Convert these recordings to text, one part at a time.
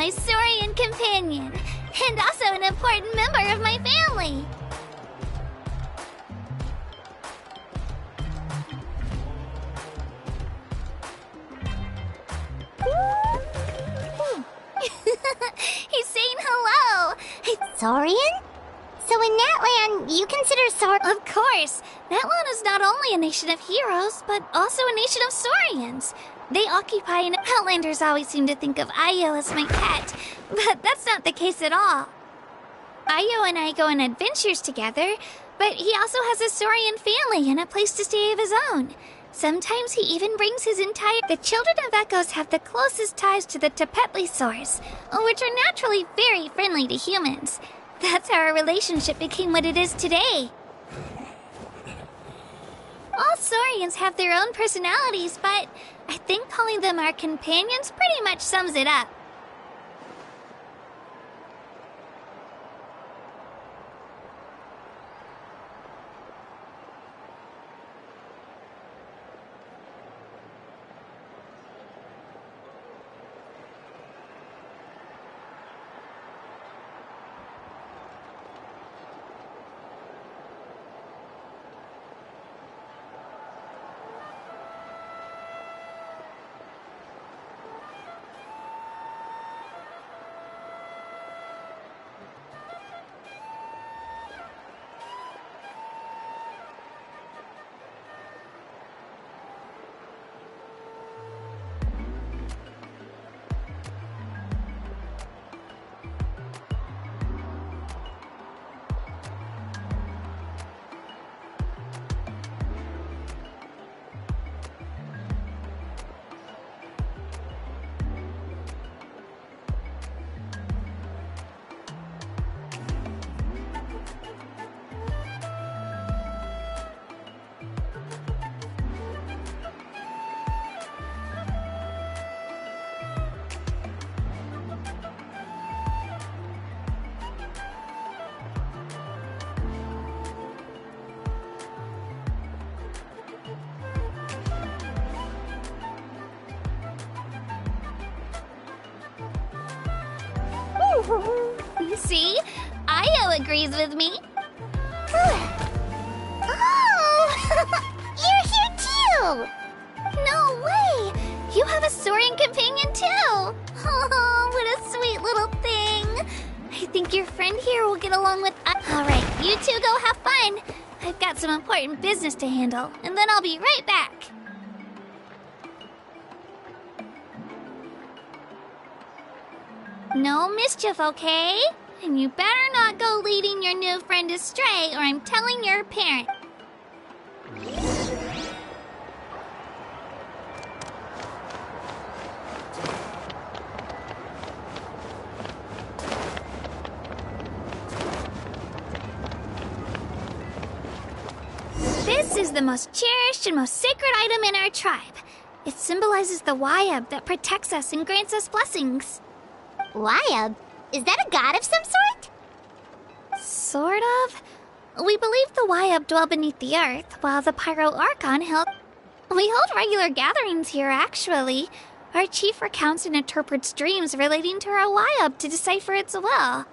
my Saurian companion, and also an important member of my family. He's saying hello. Saurian? So in that land, you consider Of course. That land is not only a nation of heroes, but also a nation of Saurians. They occupy an Outlanders always seem to think of Io as my pet, but that's not the case at all. Io and I go on adventures together, but he also has a Saurian family and a place to stay of his own. Sometimes he even brings his entire... The children of Echoes have the closest ties to the Tepetlisaurs, which are naturally very friendly to humans. That's how our relationship became what it is today. All Saurians have their own personalities, but I think calling them our companions pretty much sums it up. See? Io agrees with me. Oh! You're here too! No way! You have a Saurian companion too! Oh, what a sweet little thing! I think your friend here will get along with us. Alright, you two go have fun. I've got some important business to handle, and then I'll be right back. No mischief, okay? And you better not go leading your new friend astray, or I'm telling your parent. This is the most cherished and most sacred item in our tribe. It symbolizes the Wayab that protects us and grants us blessings. Wayab? Is that a god of some sort? Sort of. We believe the Wayab dwell beneath the earth, while the Pyro Archon held... We hold regular gatherings here, actually. Our chief recounts and interprets dreams relating to our Wayab to decipher its will.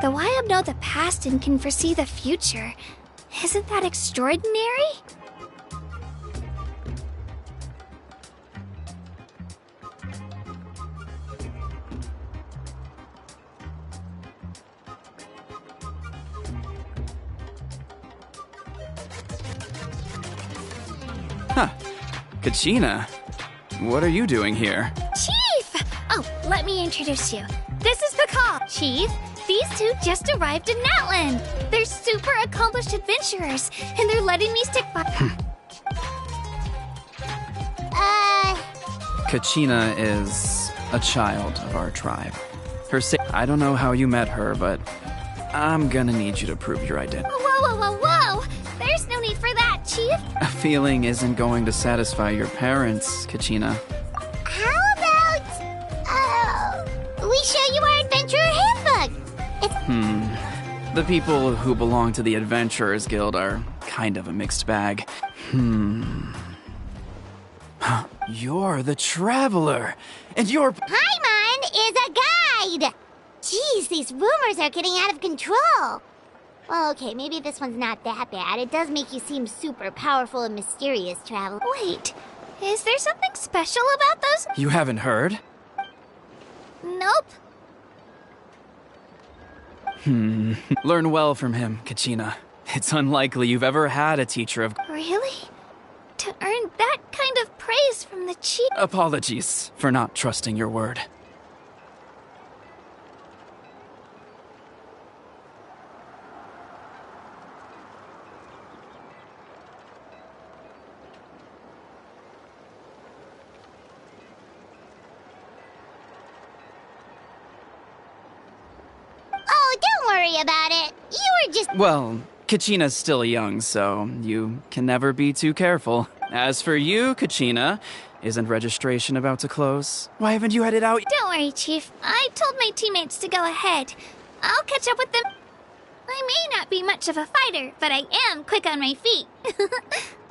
The Wyab know the past and can foresee the future. Isn't that extraordinary? Huh. Kachina, what are you doing here? Chief! Oh, let me introduce you. This is Pakal. Chief, these two just arrived in Natlan. They're super accomplished adventurers, and they're letting me stick by. Kachina is a child of our tribe. I don't know how you met her, but I'm gonna need you to prove your identity. Whoa, whoa, whoa, whoa! There's no need for that, Chief. A feeling isn't going to satisfy your parents, Kachina. How about, we show you our adventurer handbook? The people who belong to the Adventurers Guild are kind of a mixed bag. You're the Traveler, and you're... Paimon is a guide! Jeez, these rumors are getting out of control. Well, okay, maybe this one's not that bad. It does make you seem super powerful and mysterious, Traveler. Wait, is there something special about those? You haven't heard? Nope. Learn well from him, Kachina. It's unlikely you've ever had a teacher of... Really? To earn that kind of praise from the Chief? Apologies for not trusting your word. Oh, don't worry about it. You were just... Well, Kachina's still young, so you can never be too careful. As for you, Kachina, isn't registration about to close? Why haven't you headed out? Don't worry, Chief. I told my teammates to go ahead. I'll catch up with them. I may not be much of a fighter, but I am quick on my feet.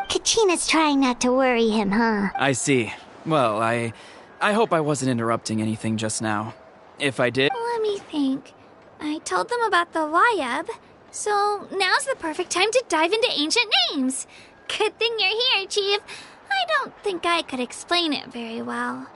Kachina's trying not to worry him, huh? I see. Well, I hope I wasn't interrupting anything just now. If I did... Let me think. I told them about the Wyab, so now's the perfect time to dive into ancient names. Good thing you're here, Chief. I don't think I could explain it very well.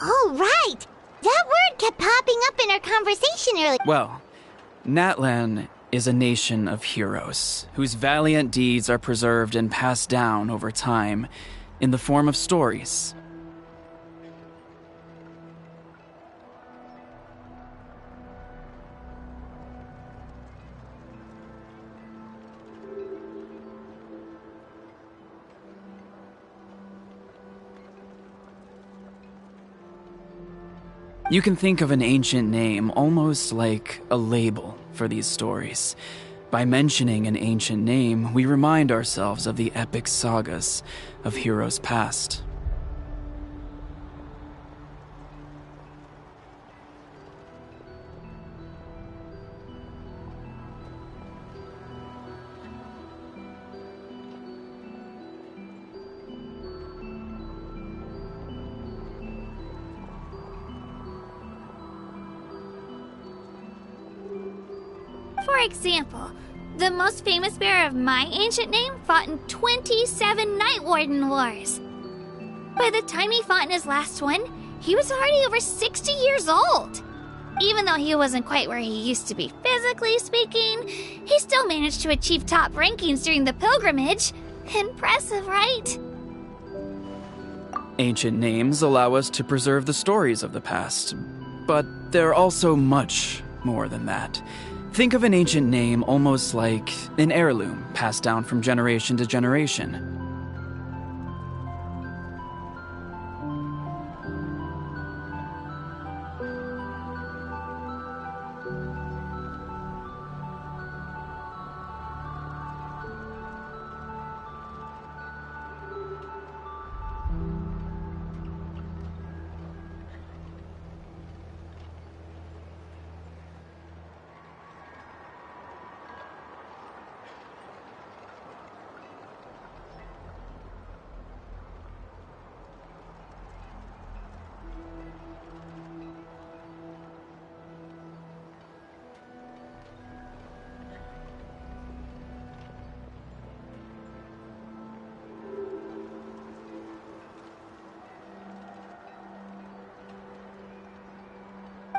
Oh, right! That word kept popping up in our conversation earlier. Well, Natlan is a nation of heroes whose valiant deeds are preserved and passed down over time in the form of stories. You can think of an ancient name almost like a label for these stories. By mentioning an ancient name, we remind ourselves of the epic sagas of heroes past. For example, the most famous bearer of my ancient name fought in 27 Night Warden Wars. By the time he fought in his last one, he was already over 60 years old. Even though he wasn't quite where he used to be physically speaking, he still managed to achieve top rankings during the pilgrimage. Impressive, right? Ancient names allow us to preserve the stories of the past, but they're also much more than that. Think of an ancient name almost like an heirloom passed down from generation to generation.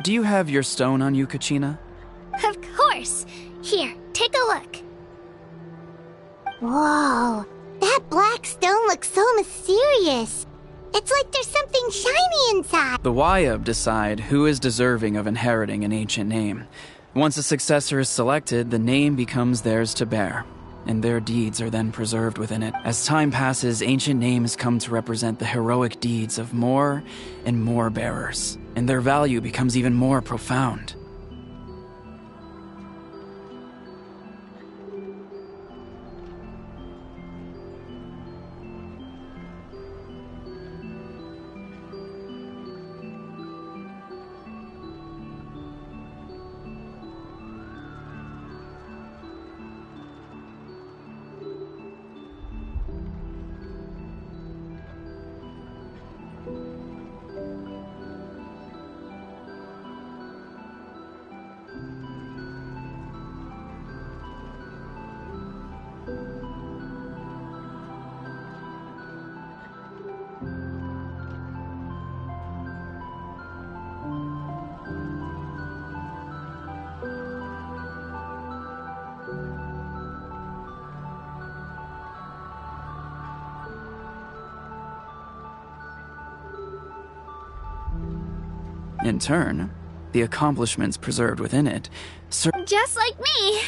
Do you have your stone on you, Kachina? Of course. Here, take a look. Whoa, that black stone looks so mysterious. It's like there's something shiny inside. The Wayub decide who is deserving of inheriting an ancient name. Once a successor is selected, the name becomes theirs to bear, and their deeds are then preserved within it. As time passes, ancient names come to represent the heroic deeds of more and more bearers, and their value becomes even more profound. In turn, the accomplishments preserved within it Just like me.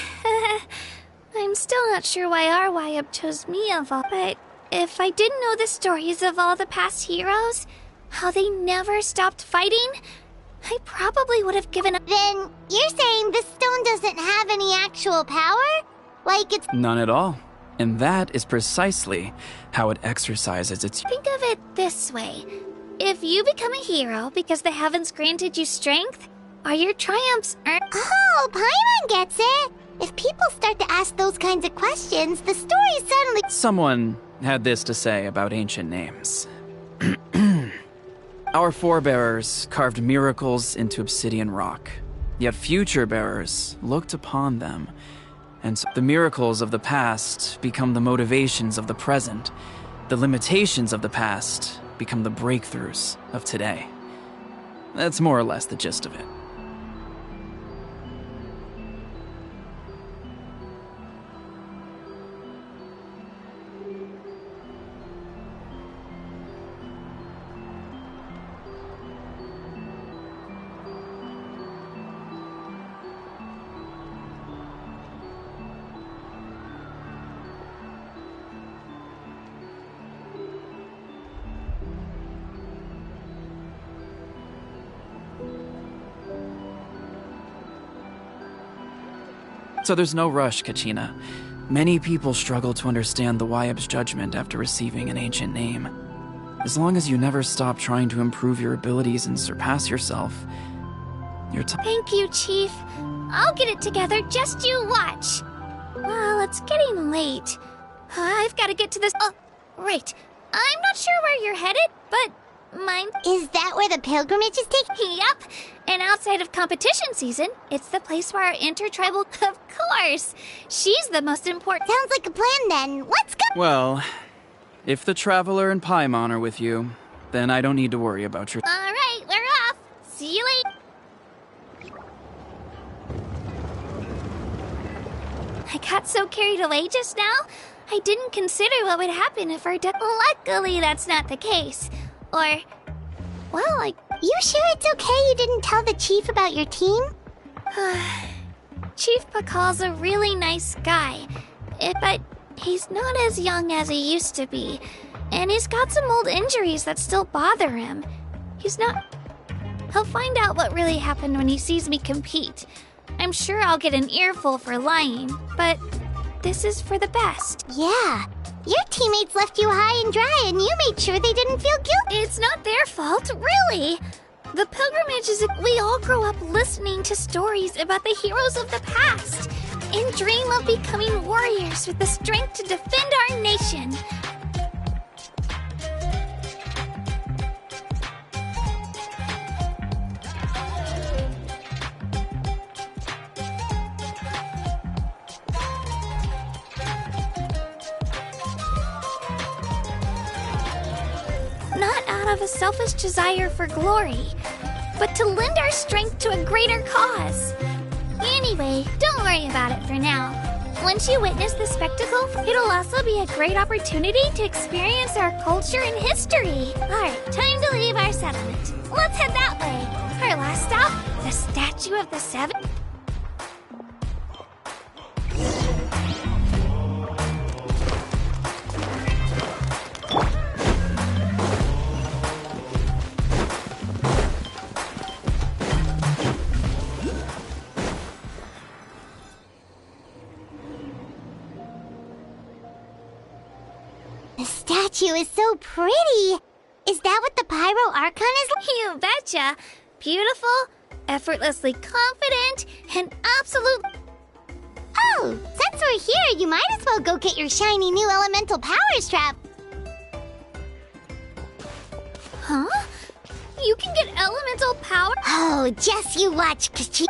I'm still not sure why our Wayub chose me of all, but if I didn't know the stories of all the past heroes, how they never stopped fighting, I probably would have given up. Then you're saying this stone doesn't have any actual power? Like it's... None at all. And that is precisely how it exercises its... Think of it this way. If you become a hero because the heavens granted you strength, are your triumphs earned? Oh, Paimon gets it! If people start to ask those kinds of questions, the story suddenly... Someone had this to say about ancient names. Our forebearers carved miracles into obsidian rock, yet future bearers looked upon them, and so the miracles of the past become the motivations of the present. The limitations of the past become the breakthroughs of today. That's more or less the gist of it. So there's no rush, Kachina. Many people struggle to understand the Wyeb's judgment after receiving an ancient name. As long as you never stop trying to improve your abilities and surpass yourself, Thank you, Chief. I'll get it together, just you watch. Well, it's getting late. I've got to get to this. Oh, right. I'm not sure where you're headed, but mine. Is that where the pilgrimage is taking? Yep. And outside of competition season, it's the place where our intertribal. Of course. She's the most important. Sounds like a plan then. Let's go. Well, if the Traveler and Paimon are with you, then I don't need to worry about your... All right, we're off. See you later. I got so carried away just now, I didn't consider what would happen if our Luckily, that's not the case. Or, well, You sure it's okay you didn't tell the chief about your team? Chief Pakal's a really nice guy, but he's not as young as he used to be, and he's got some old injuries that still bother him. He'll find out what really happened when he sees me compete. I'm sure I'll get an earful for lying, but this is for the best. Yeah. Your teammates left you high and dry and you made sure they didn't feel guilty. It's not their fault, really. The pilgrimage is we all grow up listening to stories about the heroes of the past and dream of becoming warriors with the strength to defend our nation. Not out of a selfish desire for glory, but to lend our strength to a greater cause. Anyway, don't worry about it for now. Once you witness the spectacle, it'll also be a great opportunity to experience our culture and history. Alright, time to leave our settlement. Let's head that way. Our last stop, the Statue of the Seven. The statue is so pretty. Is that what the Pyro Archon is like? You betcha. Beautiful, effortlessly confident, and absolute. Oh, since we're here, you might as well go get your shiny new elemental powers trap. Huh? You can get elemental power? Oh, just you watch, Kachi.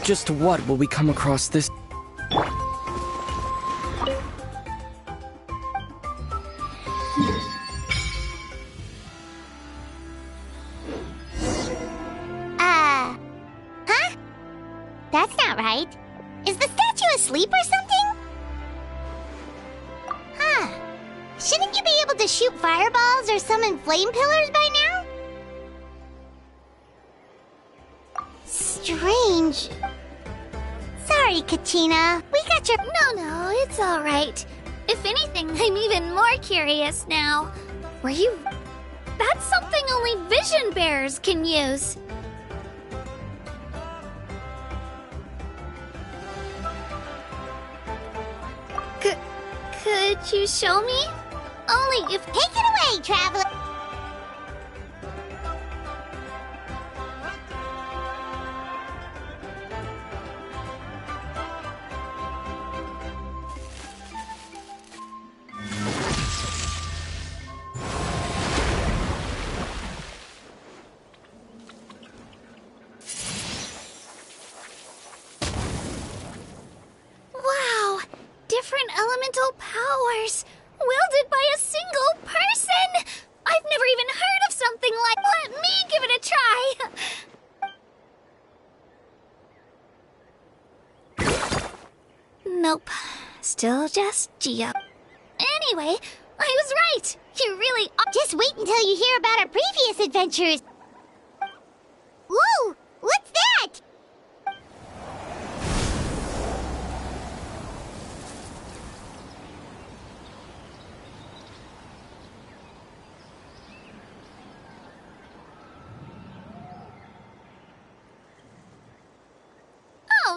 Just what will we come across this? Huh? That's not right. Is the statue asleep or something? Huh. Shouldn't you be able to shoot fireballs or summon flame pillars by now? Strange. Sorry, Kachina. We got your... No, it's alright. If anything, I'm even more curious now. Were you... That's something only vision bearers can use. Could you show me? Only if... Take it away, Traveler! Wow! Different elemental powers, wielded by a single person! I've never even heard of something like... Let me give it a try! Nope. Still just Geo. Anyway, I was right! You really are... Just wait until you hear about our previous adventures! Whoa! What's that?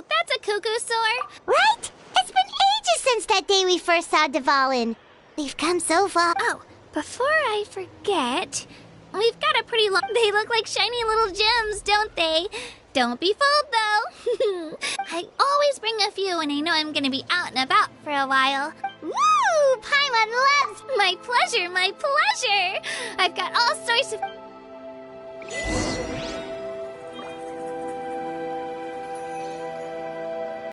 Wow, that's a cuckoo soar. Right? It's been ages since that day we first saw Dvalin. We've come so far. Oh, before I forget, we've got a pretty long... They look like shiny little gems, don't they? Don't be fooled, though. I always bring a few when I know I'm gonna be out and about for a while. Woo! Paimon loves... My pleasure, my pleasure! I've got all sorts of...